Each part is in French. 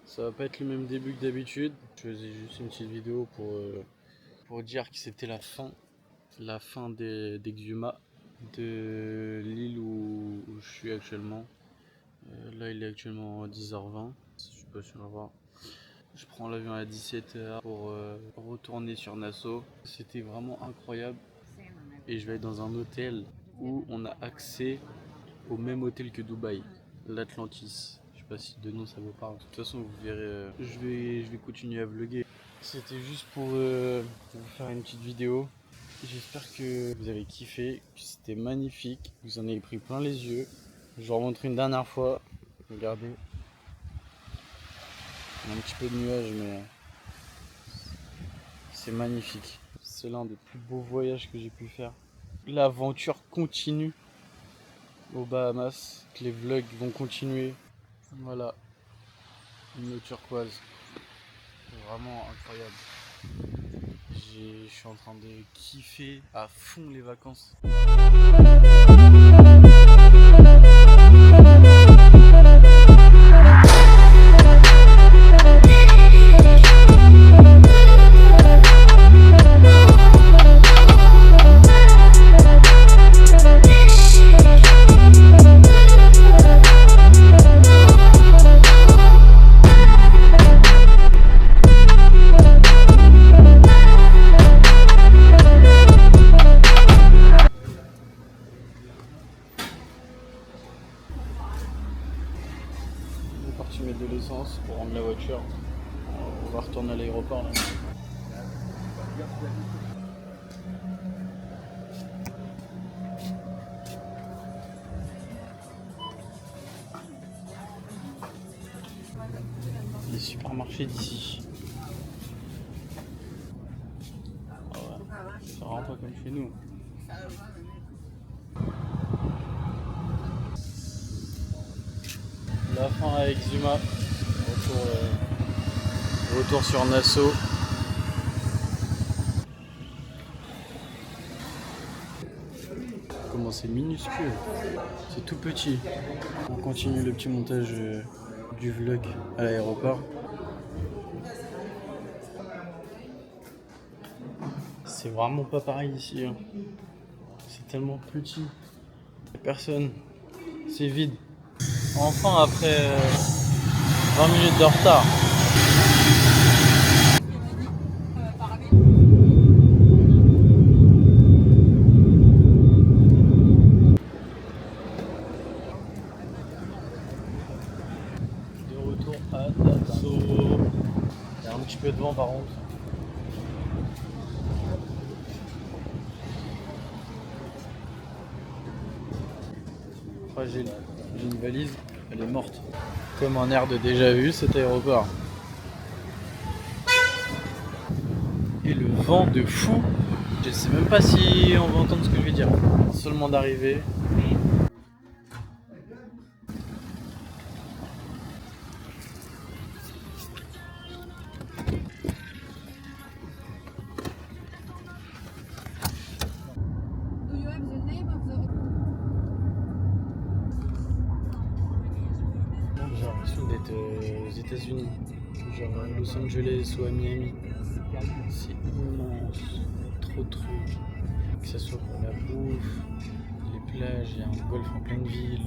Ça va pas être le même début que d'habitude. Je faisais juste une petite vidéo pour dire que c'était la fin d'Exuma, de l'île où je suis actuellement. Là, il est actuellement 10h20. Je sais pas si on va voir. Je prends l'avion à 17h pour retourner sur Nassau. C'était vraiment incroyable. Et je vais être dans un hôtel où on a accès au même hôtel que Dubaï, l'Atlantis. Je sais pas si de nom ça vous parle. De toute façon, vous verrez, je vais continuer à vlogger. C'était juste pour vous faire une petite vidéo. J'espère que vous avez kiffé, que c'était magnifique. Vous en avez pris plein les yeux. Je vous remontre une dernière fois. Regardez. Il y a un petit peu de nuages, mais c'est magnifique. C'est l'un des plus beaux voyages que j'ai pu faire. L'aventure continue aux Bahamas. Les vlogs vont continuer. Voilà. Une eau turquoise. C'est vraiment incroyable. Je suis en train de kiffer à fond les vacances. Parti mettre de l'essence pour rendre la voiture. On va retourner à l'aéroport là. Les supermarchés d'ici. Ah ouais, c'est vraiment pas comme chez nous. La fin avec Exuma. Retour sur Nassau. Comment c'est minuscule. C'est tout petit. On continue le petit montage du vlog à l'aéroport. C'est vraiment pas pareil ici. Hein. C'est tellement petit. Y'a personne. C'est vide. Enfin après 20 minutes de retard. De retour à Nassau. Il y a un petit peu de vent par contre. J'ai une valise, elle est morte. Comme un air de déjà vu cet aéroport. Et le vent de fou. Je sais même pas si on va entendre ce que je vais dire. Seulement d'arriver. J'ai l'impression d'être aux États-Unis, genre à Los Angeles ou à Miami. C'est immense, trop de trucs. Que ce soit pour la bouffe, les plages, il y a un golf en pleine ville.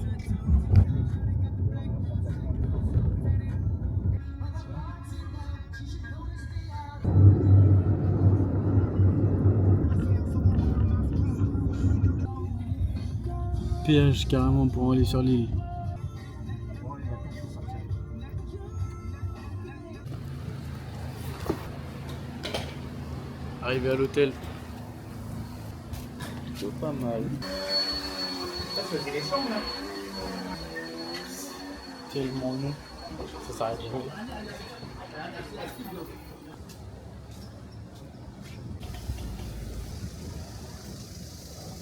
Péage carrément pour aller sur l'île. Arrivé à l'hôtel. Plutôt pas mal. Ça c'est les chambres là. Tellement long. Ça s'arrête jamais.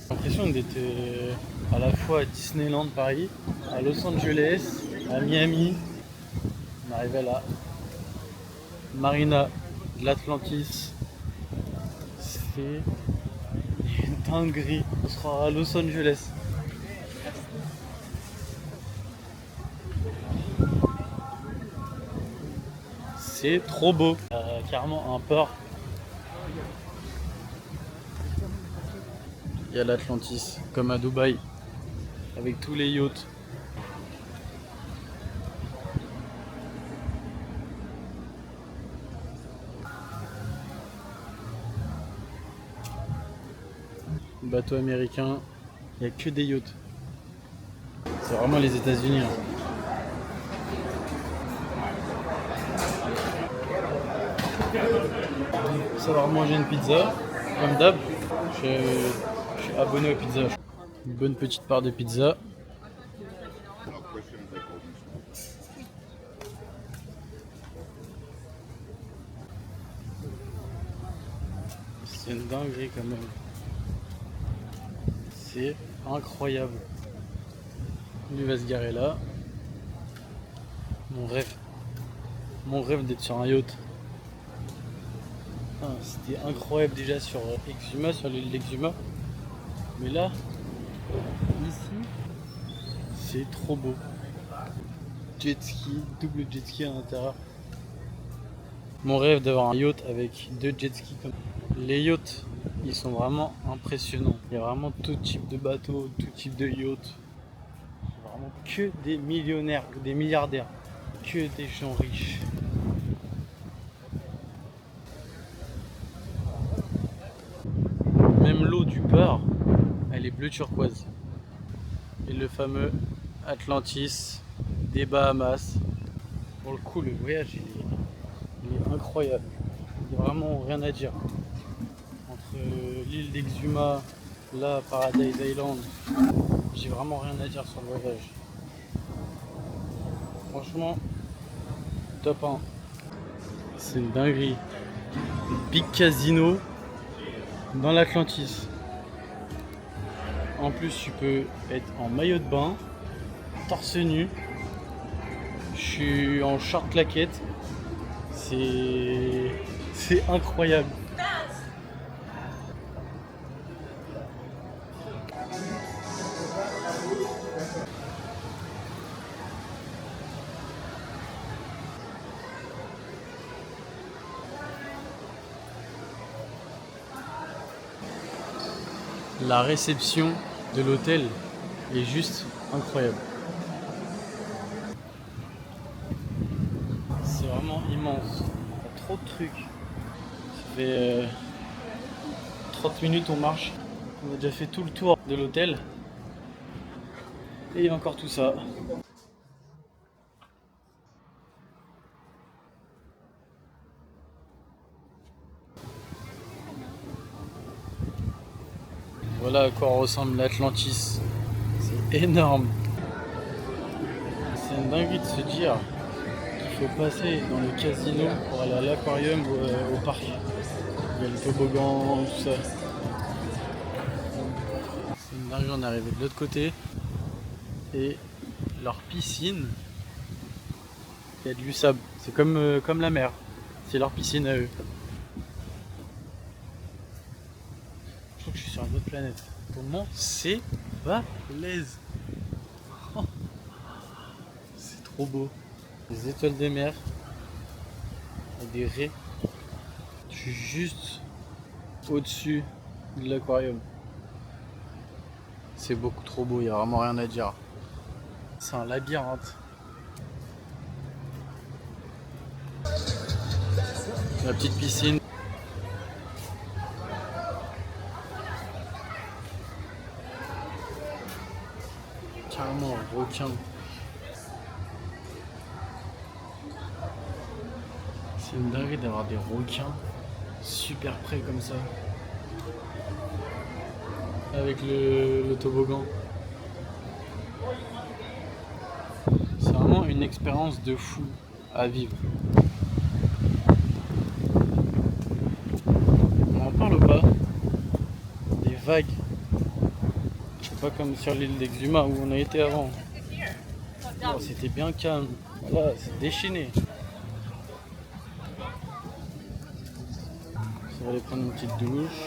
J'ai l'impression d'être à la fois à Disneyland Paris, à Los Angeles, à Miami. On arrive à la marina de l'Atlantis. C'est une dinguerie. On sera à Los Angeles. c'est trop beau. Carrément un port. Il y a l'Atlantis, comme à Dubaï, avec tous les yachts. Bateau américain, il n'y a que des yachts. C'est vraiment les États-Unis. Hein. Savoir manger une pizza, comme d'hab. Je suis abonné aux pizzas. Une bonne petite part de pizza. C'est une dinguerie quand même. C'est incroyable. Lui va se garer là. Mon rêve d'être sur un yacht. Ah, c'était incroyable déjà sur Exuma, sur l'île d'Exuma. Mais là, ici, c'est trop beau. Jet ski, double jet ski à l'intérieur. Mon rêve d'avoir un yacht avec 2 jet skis comme ça. Les yachts, ils sont vraiment impressionnants. Il y a vraiment tout type de bateaux, tout type de yachts. Vraiment que des millionnaires, des milliardaires, que des gens riches. Même l'eau du port, elle est bleu turquoise. Et le fameux Atlantis des Bahamas. Pour le coup, le voyage, il est incroyable. Il n'y a vraiment rien à dire. Entre l'île d'Exuma, là, Paradise Island, j'ai vraiment rien à dire sur le voyage. Franchement, top 1. C'est une dinguerie. Big Casino dans l'Atlantis. En plus, tu peux être en maillot de bain, torse nu. Je suis en short claquette. C'est incroyable. La réception de l'hôtel est juste incroyable. C'est vraiment immense. Il y a trop de trucs. Ça fait 30 minutes on marche. On a déjà fait tout le tour de l'hôtel. Et il y a encore tout ça. Voilà à quoi ressemble l'Atlantis. C'est énorme. C'est une dinguerie de se dire qu'il faut passer dans le casino pour aller à l'aquarium ou au parc. Il y a le toboggan, tout ça. C'est une dinguerie, on est arrivé de l'autre côté. Et leur piscine, il y a du sable. C'est comme la mer. C'est leur piscine à eux. Je crois que je suis sur une autre planète. Comment c'est balèze. Oh, c'est trop beau. Des étoiles des mers. Et des raies. Je suis juste au-dessus de l'aquarium. C'est beaucoup trop beau, il n'y a vraiment rien à dire. C'est un labyrinthe. La petite piscine. Carrément un requin. C'est une dinguerie d'avoir des requins super près comme ça. Avec le toboggan. C'est vraiment une expérience de fou à vivre. On en parle ou pas? Des vagues. C'est pas comme sur l'île d'Exuma où on a été avant. Oh, c'était bien calme. Là, c'est déchaîné. Ça va aller prendre une petite douche,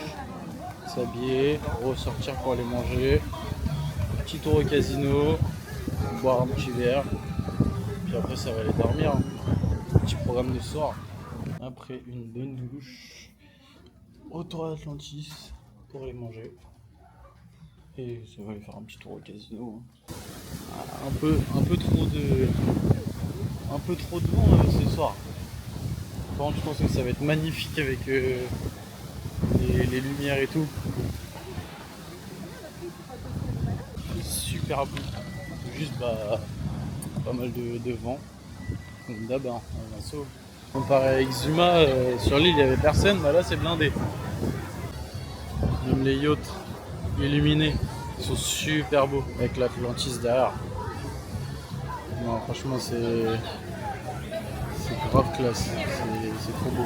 s'habiller, ressortir pour aller manger. Petit tour au casino, boire un petit verre. Puis après, ça va aller dormir. petit programme de soir. Après une bonne douche, au tour d'Atlantis pour aller manger. Et ça va aller faire un petit tour au casino. Un peu trop de vent ce soir. Par contre, je pense que ça va être magnifique avec les lumières et tout. Super beau. Juste pas mal de vent. Comme d'hab, hein, un assaut. Comparé à Exuma, sur l'île il n'y avait personne, là c'est blindé. Même les yachts illuminés, ils sont super beaux avec l'Atlantis derrière. Non, franchement c'est grave classe, c'est trop beau.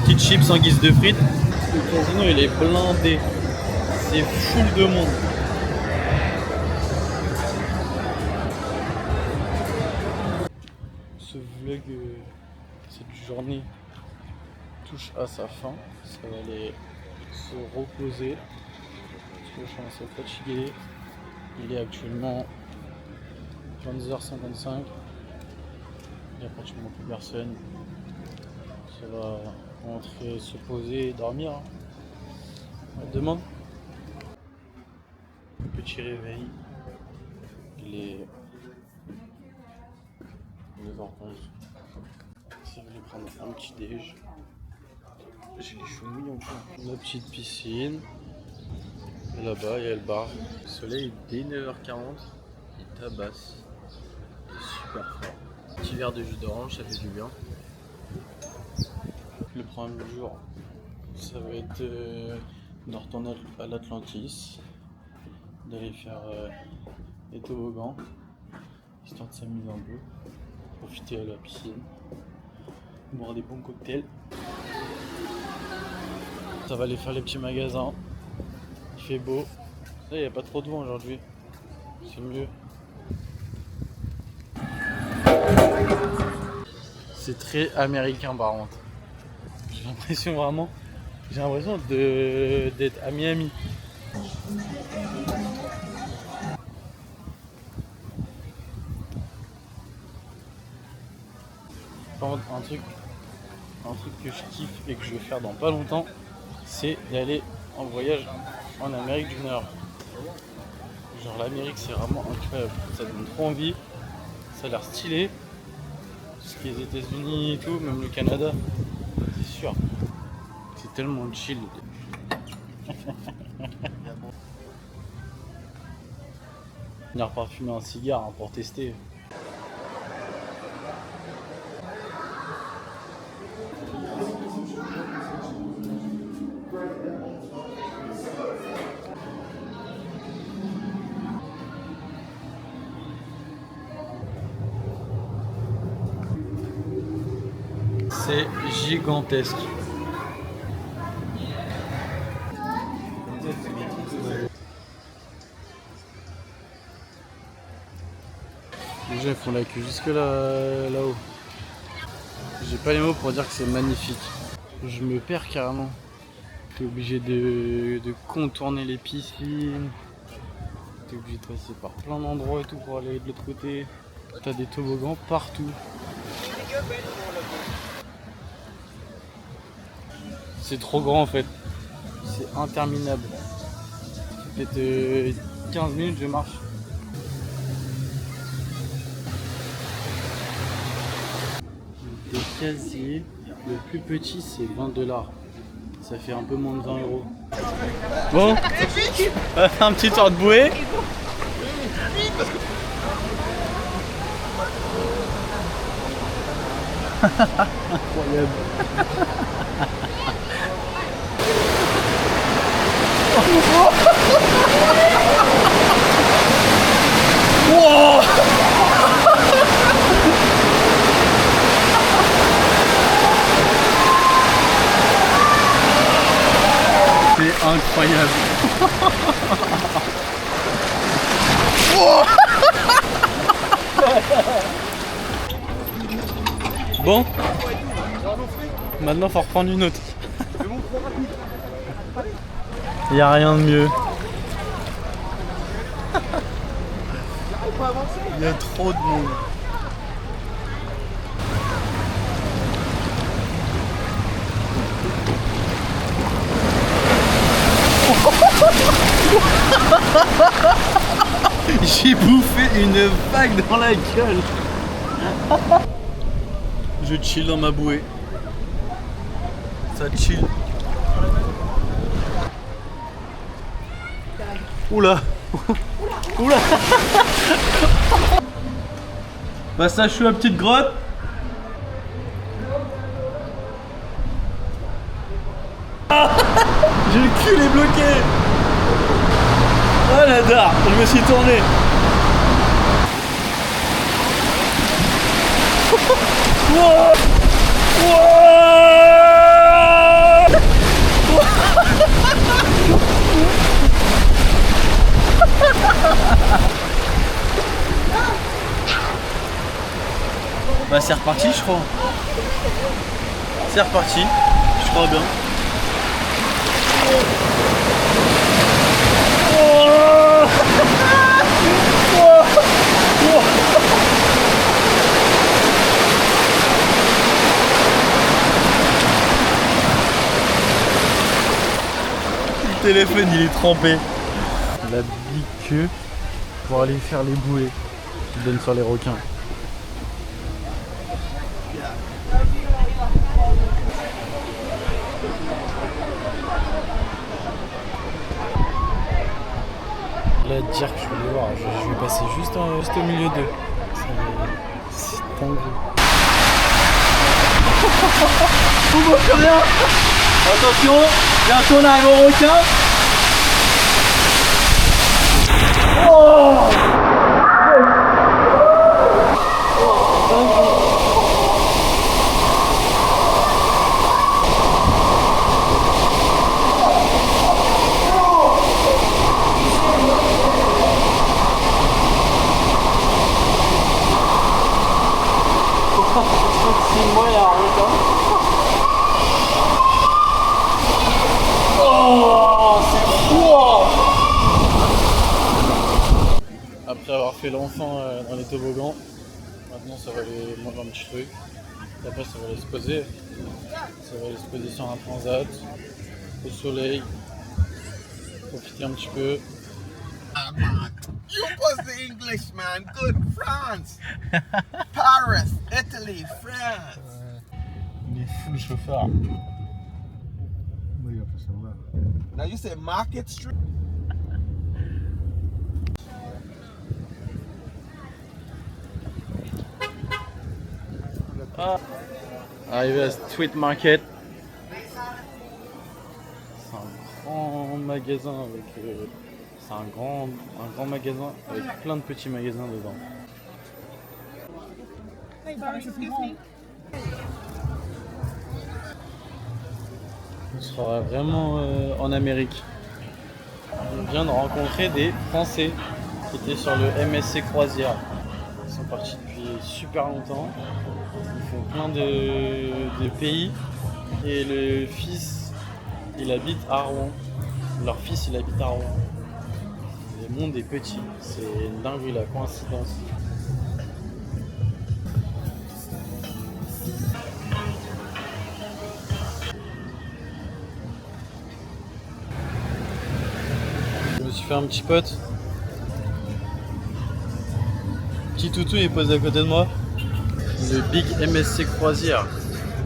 Petites chips en guise de frites. Le casino il est blindé. C'est full de monde. Ce vlog, cette journée touche à sa fin. Ça va aller se reposer. Parce que je commence à être fatigué. Il est actuellement 22h55. Il n'y a pratiquement plus personne. Ça va rentrer, se poser et dormir. On demande. Petit réveil. Il est 9h11. Si vous voulez prendre un petit déj. J'ai les cheveux mouillés encore. La petite piscine. Et là-bas, il y a le bar. Le soleil, dès 9h40, il tabasse. Il est super fort. Petit verre de jus d'orange, ça fait du bien. Le programme du jour, ça va être de retourner à l'Atlantis, d'aller faire des toboggans, histoire de s'amuser un peu, profiter à la piscine, boire des bons cocktails. Ça va aller faire les petits magasins. Il fait beau. Là, il n'y a pas trop de vent aujourd'hui. C'est mieux. C'est très américain par contre. J'ai l'impression d'être à Miami. Par contre, un truc que je kiffe et que je vais faire dans pas longtemps, c'est d'aller en voyage en Amérique du Nord. Genre l'Amérique c'est vraiment incroyable, ça donne trop envie, ça a l'air stylé. Tout ce qui est les États-Unis et tout, même le Canada, c'est sûr. C'est tellement chill. Venir parfumer un cigare pour tester. C'est gigantesque. Les gens ils font la queue jusque là-haut. J'ai pas les mots pour dire que c'est magnifique. Je me perds carrément. T'es obligé de contourner les piscines. T'es obligé de passer par plein d'endroits et tout pour aller de l'autre côté. T'as des toboggans partout. C'est trop grand en fait. C'est interminable. Ça fait 15 minutes je marche. Des casiers, le plus petit c'est 20$. Ça fait un peu moins de 20€. Bon, on va faire un petit tour de bouée. Incroyable. incroyable. Bon, maintenant faut reprendre une autre. Il n'y a rien de mieux. Il y a trop de monde. J'ai bouffé une vague dans la gueule. Je chill dans ma bouée. Ça chill. Oula. Oula. Passage sous la petite grotte. J'ai le cul, il est bloqué. Oh la dard, je me suis tourné. Wow. Wow. Bah c'est reparti je crois. C'est reparti, je crois bien. Le téléphone il est trempé. La big queue pour aller faire les bouées qui donnent sur les requins. La dire que je voulais voir, je vais passer juste au milieu d'eux. C'est dingue. On voit plus rien. Attention, bientôt on arrive au requin. Oh, moi, il y a un requin. Oh, c'est fou! Après avoir fait l'enfant dans les toboggans, maintenant ça va aller manger un petit truc. Après ça va aller se poser. Ça va aller se poser sur un transat, au soleil, profiter un petit peu. You was the English man, good France, Paris, Italy, France. Il est fou le chauffeur. Oui, il va pas savoir. Now you said Market Street. Arrivé à Street Market. C'est un grand magasin avec. C'est un grand magasin avec plein de petits magasins dedans. On sera vraiment en Amérique. On vient de rencontrer des Français qui étaient sur le MSC Croisière. Ils sont partis depuis super longtemps. Ils font plein de pays. Et le fils, il habite à Rouen. Leur fils, il habite à Rouen. Le monde est petit. C'est une dinguerie la coïncidence. Je me suis fait un petit pote. Petit toutou, il est posé à côté de moi. Le Big MSC Croisière.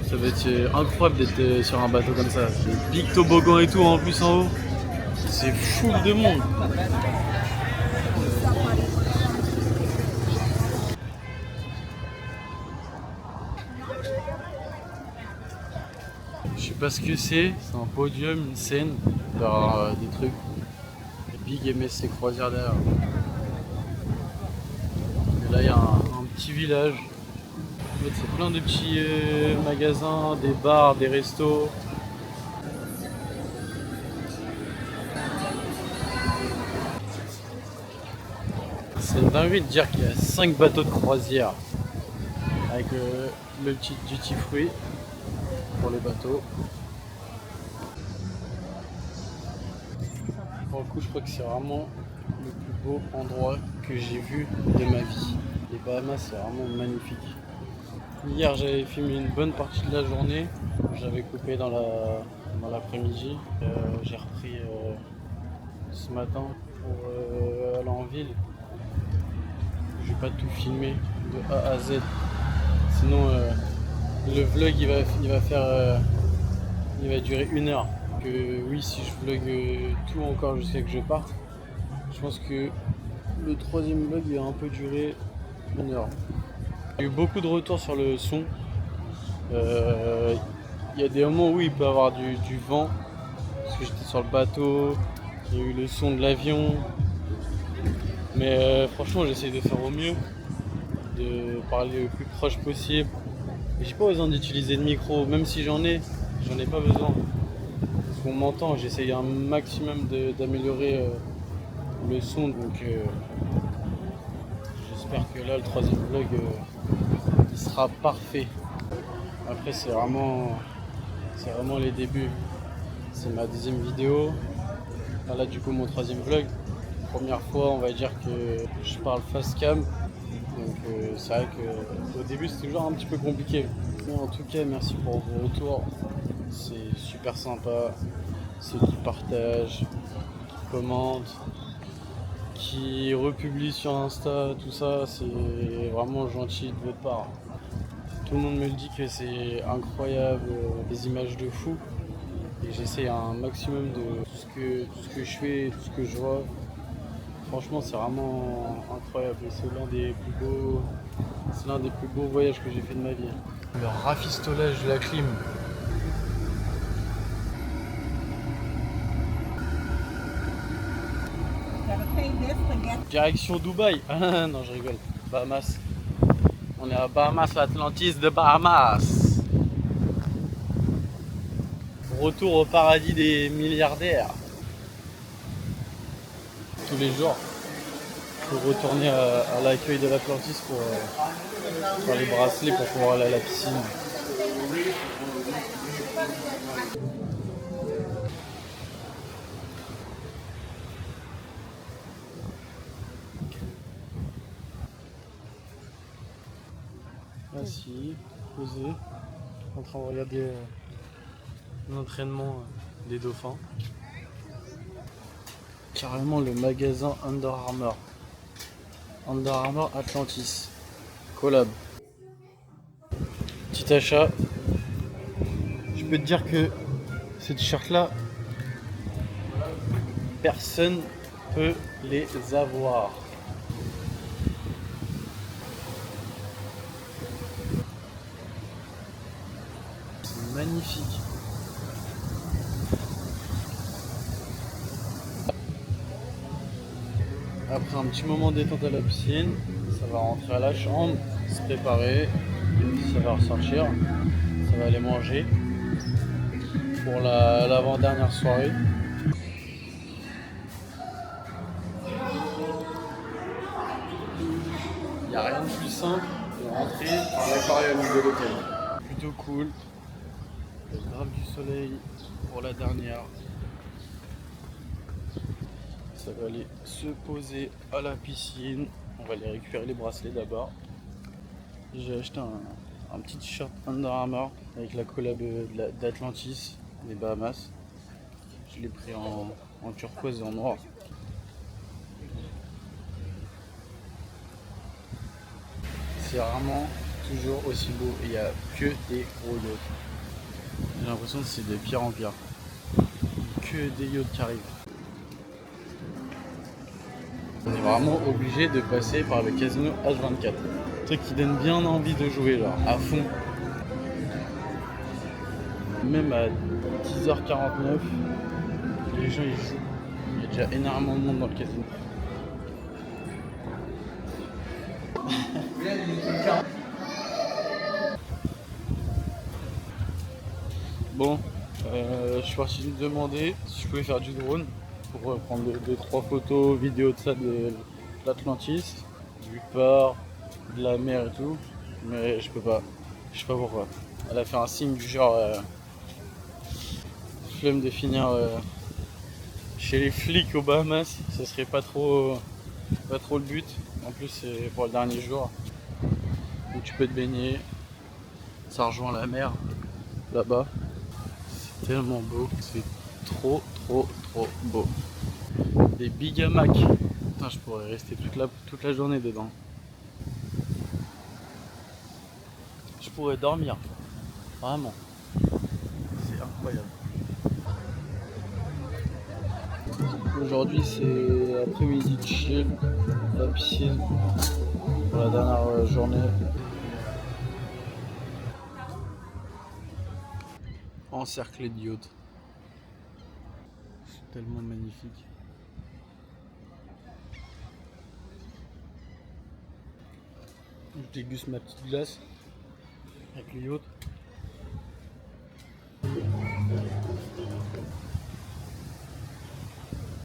Ça va être incroyable d'être sur un bateau comme ça. Le Big Toboggan et tout en plus en haut. C'est full de monde. Je sais pas ce que c'est un podium, une scène, des trucs. Big MSC Croisière derrière. Et là il y a un petit village. En fait, c'est plein de petits magasins, des bars, des restos. C'est une dinguerie de dire qu'il y a 5 bateaux de croisière avec le petit duty free pour les bateaux. Pour le coup, je crois que c'est vraiment le plus beau endroit que j'ai vu de ma vie. Les Bahamas, c'est vraiment magnifique. Hier, j'avais filmé une bonne partie de la journée. J'avais coupé dans l'après-midi. J'ai repris ce matin pour aller en ville. Je vais pas tout filmer de A à Z. Sinon, le vlog il va durer 1 heure. Que oui, si je vlog tout encore jusqu'à que je parte, je pense que le 3e vlog il va un peu durer 1 heure. J'ai eu beaucoup de retours sur le son. Il y a des moments où il peut y avoir du vent, parce que j'étais sur le bateau, il y a eu le son de l'avion. Mais franchement, j'essaie de faire au mieux, de parler le plus proche possible. J'ai pas besoin d'utiliser de micro, même si j'en ai pas besoin. Parce qu'on m'entend, j'essaye un maximum d'améliorer le son, donc j'espère que là, le 3e vlog, il sera parfait. Après, c'est vraiment les débuts. C'est ma 2e vidéo. Là, du coup, mon 3e vlog. Première fois, on va dire que je parle face cam. Donc, c'est vrai qu'au début, c'est toujours un petit peu compliqué. Mais en tout cas, merci pour vos retours. C'est super sympa. Ceux qui partagent, qui commentent, qui republient sur Insta, tout ça, c'est vraiment gentil de votre part. Tout le monde me le dit que c'est incroyable, des images de fou. Et j'essaie un maximum de tout ce que je fais, tout ce que je vois. Franchement, c'est vraiment incroyable. C'est l'un des plus beaux voyages que j'ai fait de ma vie. Le rafistolage de la clim. Direction Dubaï. Ah non, je rigole. Bahamas. On est à Bahamas, l'Atlantis de Bahamas. Retour au paradis des milliardaires. Tous les jours, il faut retourner à l'accueil de l'Atlantis pour faire les bracelets pour pouvoir aller à la piscine. Assis, posé, en train de regarder l'entraînement des dauphins. Carrément le magasin Under Armour. Under Armour Atlantis. Collab. Petit achat. Je peux te dire que ces t-shirts là, personne peut les avoir. C'est magnifique. Après un petit moment de détente à la piscine, ça va rentrer à la chambre, se préparer, ça va ressortir, ça va aller manger pour l'avant-dernière soirée. Il n'y a rien de plus simple de rentrer par l'aquarium de l'hôtel. Plutôt cool, grave du soleil pour la dernière. Ça va aller se poser à la piscine. On va aller récupérer les bracelets d'abord. J'ai acheté un petit t-shirt Under Armour avec la collab d'Atlantis des Bahamas. Je l'ai pris en turquoise et en noir. C'est vraiment toujours aussi beau. Il n'y a que des gros yachts. J'ai l'impression que c'est de pire en pire. Que des yachts qui arrivent. On est vraiment obligé de passer par le casino H24. Un truc qui donne bien envie de jouer, genre à fond. Même à 10h49, les gens ils jouent. Il y a déjà énormément de monde dans le casino. Bon, je suis parti me demander si je pouvais faire du drone pour prendre 2-3 photos, vidéos de ça l'Atlantis, du port, de la mer et tout, mais je peux pas. Je sais pas pourquoi. Elle a fait un signe du genre flemme de finir chez les flics aux Bahamas, ce serait pas trop le but. En plus c'est pour le dernier jour. Donc tu peux te baigner, ça rejoint la mer là-bas. C'est tellement beau, c'est trop beau. Des big hamacs. Putain, je pourrais rester toute la journée dedans. Je pourrais dormir. Vraiment. C'est incroyable. Aujourd'hui c'est après-midi de chill, la piscine pour la dernière journée. Encerclé de yachts. C'est tellement magnifique. Je déguste ma petite glace avec les yachts.